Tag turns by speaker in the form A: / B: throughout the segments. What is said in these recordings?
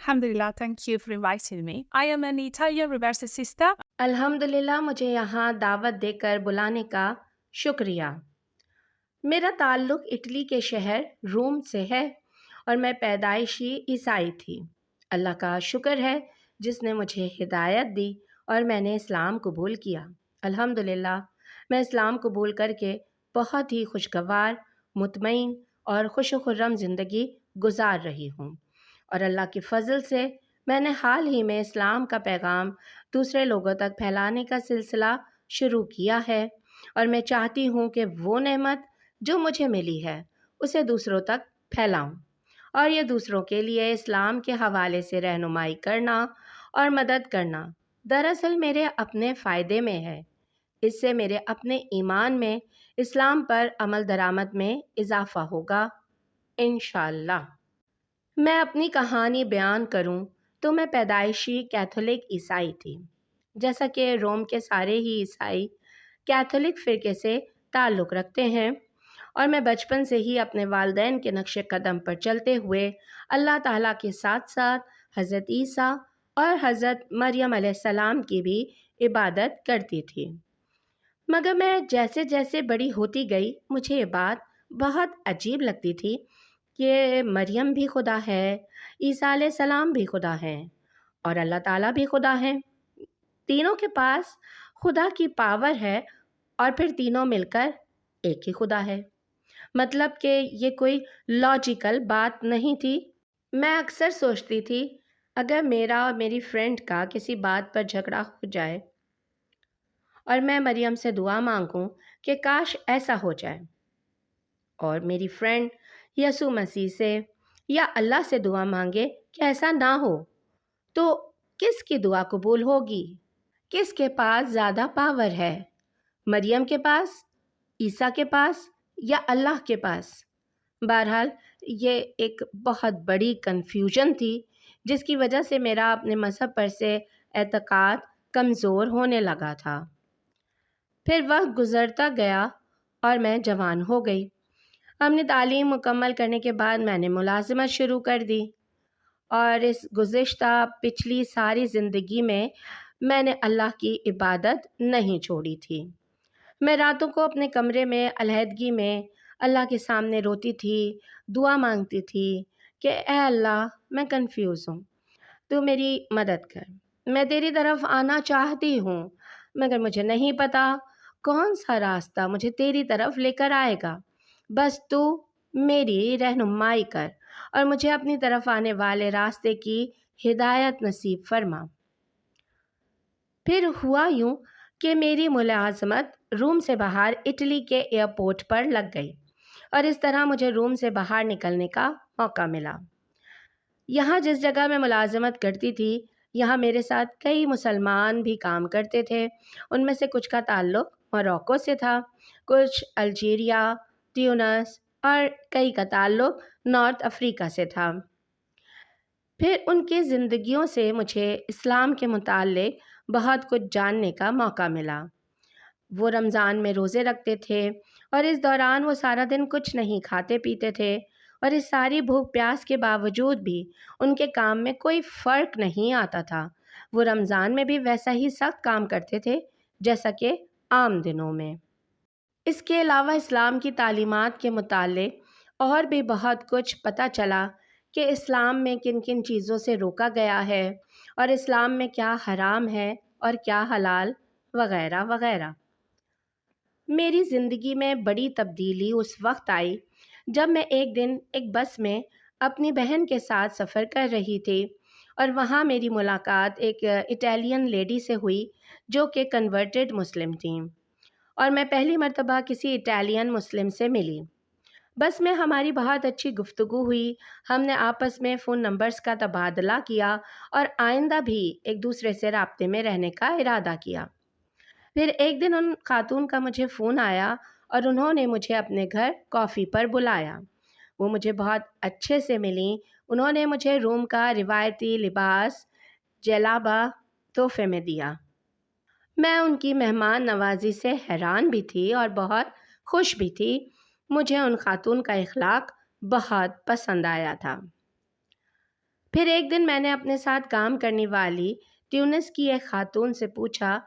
A: Alhamdulillah, thank you for inviting me. I am an Italian reverse sister.
B: الحمدللہ مجھے یہاں دعوت دے کر بلانے کا شکریہ۔ میرا تعلق اٹلی کے شہر روم سے ہے اور میں پیدائشی عیسائی تھی۔ اللہ کا شکر ہے جس نے مجھے ہدایت دی اور میں نے اسلام قبول کیا۔ الحمدللہ میں اسلام قبول کر کے بہت ہی خوشگوار، مطمئن اور خوش و خرم زندگی گزار رہی ہوں، اور اللہ کے فضل سے میں نے حال ہی میں اسلام کا پیغام دوسرے لوگوں تک پھیلانے کا سلسلہ شروع کیا ہے، اور میں چاہتی ہوں کہ وہ نعمت جو مجھے ملی ہے اسے دوسروں تک پھیلاؤں، اور یہ دوسروں کے لیے اسلام کے حوالے سے رہنمائی کرنا اور مدد کرنا دراصل میرے اپنے فائدے میں ہے۔ اس سے میرے اپنے ایمان میں، اسلام پر عمل درآمد میں اضافہ ہوگا انشاءاللہ۔ میں اپنی کہانی بیان کروں تو میں پیدائشی کیتھولک عیسائی تھی، جیسا کہ روم کے سارے ہی عیسائی کیتھولک فرقے سے تعلق رکھتے ہیں، اور میں بچپن سے ہی اپنے والدین کے نقش قدم پر چلتے ہوئے اللہ تعالیٰ کے ساتھ ساتھ حضرت عیسیٰ اور حضرت مریم علیہ السلام کی بھی عبادت کرتی تھی۔ مگر میں جیسے جیسے بڑی ہوتی گئی مجھے یہ بات بہت عجیب لگتی تھی کہ مریم بھی خدا ہے، عیسیٰ علیہ السلام بھی خدا ہیں، اور اللہ تعالیٰ بھی خدا ہیں۔ تینوں کے پاس خدا کی پاور ہے، اور پھر تینوں مل کر ایک ہی خدا ہے۔ مطلب کہ یہ کوئی لاجیکل بات نہیں تھی۔ میں اکثر سوچتی تھی اگر میرا اور میری فرینڈ کا کسی بات پر جھگڑا ہو جائے اور میں مریم سے دعا مانگوں کہ کاش ایسا ہو جائے، اور میری فرینڈ یسوع مسیح سے یا اللہ سے دعا مانگے کہ ایسا نہ ہو، تو کس کی دعا قبول ہوگی؟ کس کے پاس زیادہ پاور ہے؟ مریم کے پاس، عیسیٰ کے پاس، یا اللہ کے پاس؟ بہرحال یہ ایک بہت بڑی کنفیوژن تھی جس کی وجہ سے میرا اپنے مذہب پر سے اعتقاد کمزور ہونے لگا تھا۔ پھر وقت گزرتا گیا اور میں جوان ہو گئی۔ اپنی تعلیم مکمل کرنے کے بعد میں نے ملازمت شروع کر دی، اور اس گزشتہ پچھلی ساری زندگی میں نے اللہ کی عبادت نہیں چھوڑی تھی۔ میں راتوں کو اپنے کمرے میں علیحدگی میں اللہ کے سامنے روتی تھی، دعا مانگتی تھی کہ اے اللہ، میں کنفیوز ہوں، تو میری مدد کر، میں تیری طرف آنا چاہتی ہوں، مگر مجھے نہیں پتا کون سا راستہ مجھے تیری طرف لے کر آئے گا، بس تو میری رہنمائی کر اور مجھے اپنی طرف آنے والے راستے کی ہدایت نصیب فرما۔ پھر ہوا یوں کہ میری ملازمت روم سے باہر اٹلی کے ایئرپورٹ پر لگ گئی، اور اس طرح مجھے روم سے باہر نکلنے کا موقع ملا۔ یہاں جس جگہ میں ملازمت کرتی تھی، یہاں میرے ساتھ کئی مسلمان بھی کام کرتے تھے۔ ان میں سے کچھ کا تعلق موروکو سے تھا، کچھ الجیریا، ٹیونس، اور کئی کا تعلق نارتھ افریقہ سے تھا۔ پھر ان کی زندگیوں سے مجھے اسلام کے متعلق بہت کچھ جاننے کا موقع ملا۔ وہ رمضان میں روزے رکھتے تھے، اور اس دوران وہ سارا دن کچھ نہیں کھاتے پیتے تھے، اور اس ساری بھوک پیاس کے باوجود بھی ان کے کام میں کوئی فرق نہیں آتا تھا۔ وہ رمضان میں بھی ویسا ہی سخت کام کرتے تھے جیسا کہ عام دنوں میں۔ اس کے علاوہ اسلام کی تعلیمات کے متعلق اور بھی بہت کچھ پتہ چلا کہ اسلام میں کن کن چیزوں سے روکا گیا ہے، اور اسلام میں کیا حرام ہے اور کیا حلال، وغیرہ وغیرہ۔ میری زندگی میں بڑی تبدیلی اس وقت آئی جب میں ایک دن ایک بس میں اپنی بہن کے ساتھ سفر کر رہی تھی، اور وہاں میری ملاقات ایک اٹالین لیڈی سے ہوئی جو کہ کنورٹڈ مسلم تھیں، اور میں پہلی مرتبہ کسی اٹالین مسلم سے ملی۔ بس میں ہماری بہت اچھی گفتگو ہوئی، ہم نے آپس میں فون نمبرز کا تبادلہ کیا اور آئندہ بھی ایک دوسرے سے رابطے میں رہنے کا ارادہ کیا۔ پھر ایک دن ان خاتون کا مجھے فون آیا، اور انہوں نے مجھے اپنے گھر کافی پر بلایا۔ وہ مجھے بہت اچھے سے ملیں۔ انہوں نے مجھے روم کا روایتی لباس جلابہ تحفے میں دیا۔ میں ان کی مہمان نوازی سے حیران بھی تھی اور بہت خوش بھی تھی۔ مجھے ان خاتون کا اخلاق بہت پسند آیا تھا۔ پھر ایک دن میں نے اپنے ساتھ کام کرنے والی ٹیونس کی ایک خاتون سے پوچھا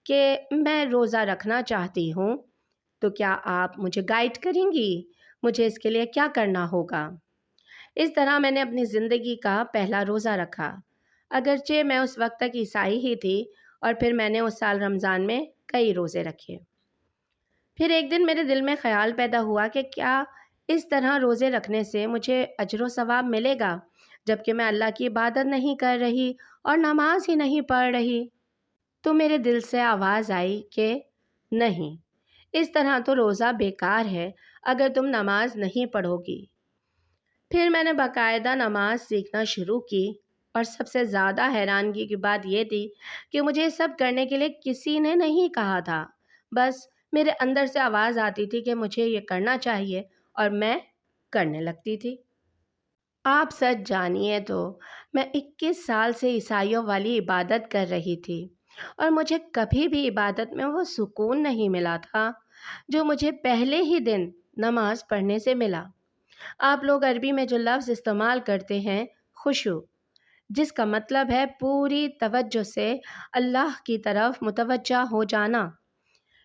B: کہ میں روزہ رکھنا چاہتی ہوں، تو کیا آپ مجھے گائیڈ کریں گی؟ مجھے اس کے لیے کیا کرنا ہوگا؟ اس طرح میں نے اپنی زندگی کا پہلا روزہ رکھا، اگرچہ میں اس وقت تک عیسائی ہی تھی، اور پھر میں نے اس سال رمضان میں کئی روزے رکھے۔ پھر ایک دن میرے دل میں خیال پیدا ہوا کہ کیا اس طرح روزے رکھنے سے مجھے اجر و ثواب ملے گا، جبکہ میں اللہ کی عبادت نہیں کر رہی اور نماز ہی نہیں پڑھ رہی؟ تو میرے دل سے آواز آئی کہ نہیں، اس طرح تو روزہ بیکار ہے اگر تم نماز نہیں پڑھو گی۔ پھر میں نے باقاعدہ نماز سیکھنا شروع کی، اور سب سے زیادہ حیرانگی کی بات یہ تھی کہ مجھے یہ سب کرنے کے لیے کسی نے نہیں کہا تھا، بس میرے اندر سے آواز آتی تھی کہ مجھے یہ کرنا چاہیے، اور میں کرنے لگتی تھی۔ آپ سچ جانیے تو میں 21 سال سے عیسائیوں والی عبادت کر رہی تھی، اور مجھے کبھی بھی عبادت میں وہ سکون نہیں ملا تھا جو مجھے پہلے ہی دن نماز پڑھنے سے ملا۔ آپ لوگ عربی میں جو لفظ استعمال کرتے ہیں خشوع، جس کا مطلب ہے پوری توجہ سے اللہ کی طرف متوجہ ہو جانا،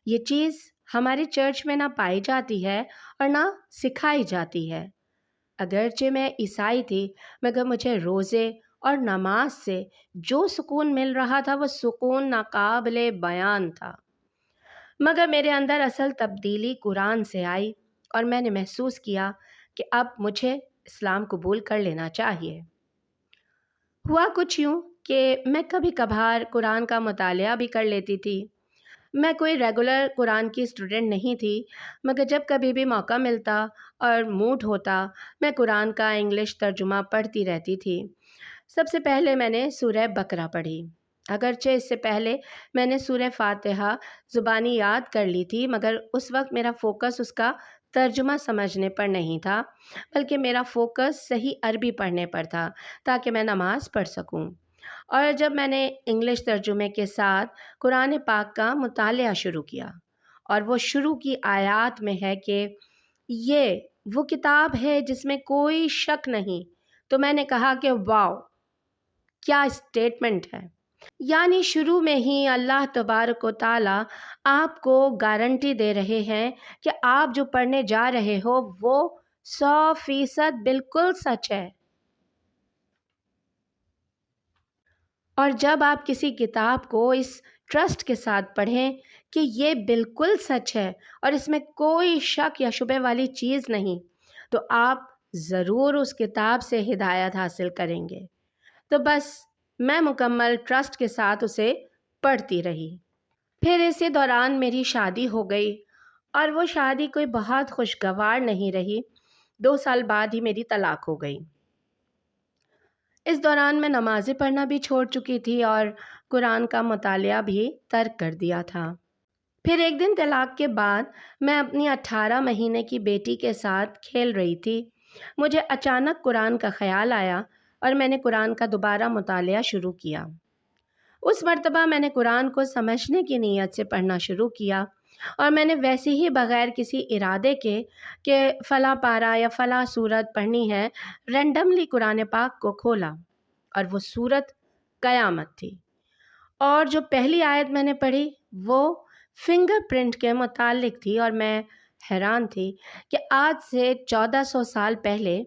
B: یہ چیز ہمارے چرچ میں نہ پائی جاتی ہے اور نہ سکھائی جاتی ہے۔ اگرچہ میں عیسائی تھی، مگر مجھے روزے اور نماز سے جو سکون مل رہا تھا وہ سکون ناقابل بیان تھا۔ مگر میرے اندر اصل تبدیلی قرآن سے آئی، اور میں نے محسوس کیا کہ اب مجھے اسلام قبول کر لینا چاہیے۔ ہوا کچھ یوں کہ میں کبھی کبھار قرآن کا مطالعہ بھی کر لیتی تھی۔ میں کوئی ریگولر قرآن کی اسٹوڈنٹ نہیں تھی، مگر جب کبھی بھی موقع ملتا اور موڈ ہوتا، میں قرآن کا انگلش ترجمہ پڑھتی رہتی تھی۔ سب سے پہلے میں نے سورہ بقرہ پڑھی، اگرچہ اس سے پہلے میں نے سورہ فاتحہ زبانی یاد کر لی تھی، مگر اس وقت میرا فوکس اس کا ترجمہ سمجھنے پر نہیں تھا، بلکہ میرا فوکس صحیح عربی پڑھنے پر تھا تاکہ میں نماز پڑھ سکوں۔ اور جب میں نے انگلش ترجمے کے ساتھ قرآن پاک کا مطالعہ شروع کیا، اور وہ شروع کی آیات میں ہے کہ یہ وہ کتاب ہے جس میں کوئی شک نہیں، تو میں نے کہا کہ واو، کیا اسٹیٹمنٹ ہے! یعنی شروع میں ہی اللہ تبارک و تعالیٰ آپ کو گارنٹی دے رہے ہیں کہ آپ جو پڑھنے جا رہے ہو وہ 100% بالکل سچ ہے۔ اور جب آپ کسی کتاب کو اس ٹرسٹ کے ساتھ پڑھیں کہ یہ بالکل سچ ہے اور اس میں کوئی شک یا شبہ والی چیز نہیں، تو آپ ضرور اس کتاب سے ہدایت حاصل کریں گے۔ تو بس میں مکمل ٹرسٹ کے ساتھ اسے پڑھتی رہی۔ پھر اسی دوران میری شادی ہو گئی، اور وہ شادی کوئی بہت خوشگوار نہیں رہی۔ 2 سال بعد ہی میری طلاق ہو گئی۔ اس دوران میں نمازیں پڑھنا بھی چھوڑ چکی تھی اور قرآن کا مطالعہ بھی ترک کر دیا تھا۔ پھر ایک دن طلاق کے بعد میں اپنی 18 مہینے کی بیٹی کے ساتھ کھیل رہی تھی۔ مجھے اچانک قرآن کا خیال آیا، اور میں نے قرآن کا دوبارہ مطالعہ شروع کیا۔ اس مرتبہ میں نے قرآن کو سمجھنے کی نیت سے پڑھنا شروع کیا، اور میں نے ویسے ہی بغیر کسی ارادے کے کہ فلاں پارہ یا فلاں سورت پڑھنی ہے، رینڈملی قرآن پاک کو کھولا، اور وہ سورت قیامت تھی۔ اور جو پہلی آیت میں نے پڑھی وہ فنگر پرنٹ کے متعلق تھی، اور میں حیران تھی کہ آج سے 1400 سال پہلے،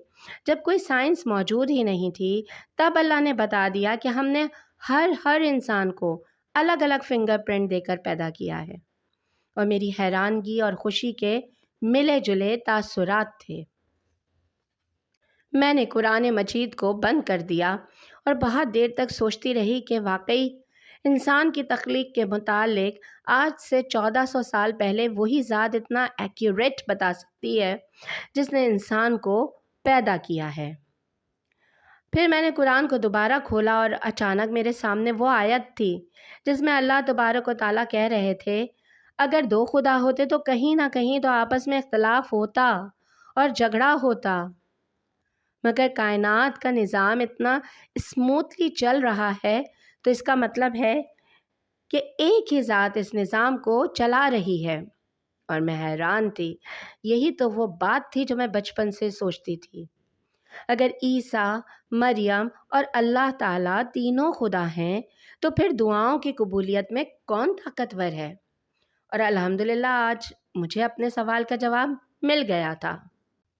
B: جب کوئی سائنس موجود ہی نہیں تھی، تب اللہ نے بتا دیا کہ ہم نے ہر انسان کو الگ الگ فنگر پرنٹ دے کر پیدا کیا ہے۔ اور میری حیرانگی اور خوشی کے ملے جلے تاثرات تھے۔ میں نے قرآن مجید کو بند کر دیا اور بہت دیر تک سوچتی رہی کہ واقعی انسان کی تخلیق کے متعلق آج سے 1400 سال پہلے وہی ذات اتنا ایکوریٹ بتا سکتی ہے جس نے انسان کو پیدا کیا ہے۔ پھر میں نے قرآن کو دوبارہ کھولا، اور اچانک میرے سامنے وہ آیت تھی جس میں اللہ تبارک و تعالیٰ کہہ رہے تھے، اگر 2 خدا ہوتے تو کہیں نہ کہیں تو آپس میں اختلاف ہوتا اور جھگڑا ہوتا، مگر کائنات کا نظام اتنا اسموتھلی چل رہا ہے، تو اس کا مطلب ہے کہ ایک ہی ذات اس نظام کو چلا رہی ہے۔ اور میں حیران تھی، یہی تو وہ بات تھی جو میں بچپن سے سوچتی تھی۔ اگر عیسیٰ، مریم اور اللہ تعالیٰ تینوں خدا ہیں تو پھر دعاؤں کی قبولیت میں کون طاقتور ہے؟ اور الحمدللہ آج مجھے اپنے سوال کا جواب مل گیا تھا۔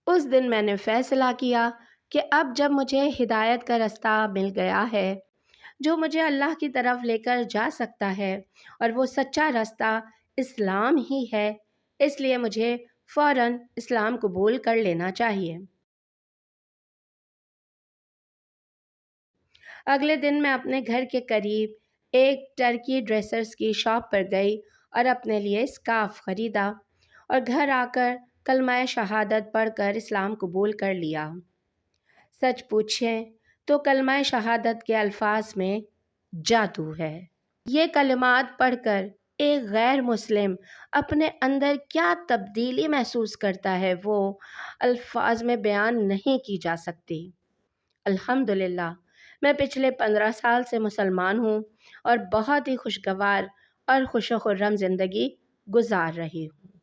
B: اس دن میں نے فیصلہ کیا کہ اب جب مجھے ہدایت کا رستہ مل گیا ہے جو مجھے اللہ کی طرف لے کر جا سکتا ہے، اور وہ سچا رستہ اسلام ہی ہے، اس لیے مجھے فوراً اسلام قبول کر لینا چاہیے۔ اگلے دن میں اپنے گھر کے قریب ایک ٹرکی ڈریسرز کی شاپ پر گئی اور اپنے لیے اسکارف خریدا اور گھر آ کر کلمہ شہادت پڑھ کر اسلام قبول کر لیا۔ سچ پوچھیں تو کلمہ شہادت کے الفاظ میں جادو ہے۔ یہ کلمات پڑھ کر ایک غیر مسلم اپنے اندر کیا تبدیلی محسوس کرتا ہے وہ الفاظ میں بیان نہیں کی جا سکتی۔ الحمدللہ میں پچھلے 15 سال سے مسلمان ہوں اور بہت ہی خوشگوار اور خوش و خرم زندگی گزار رہی ہوں۔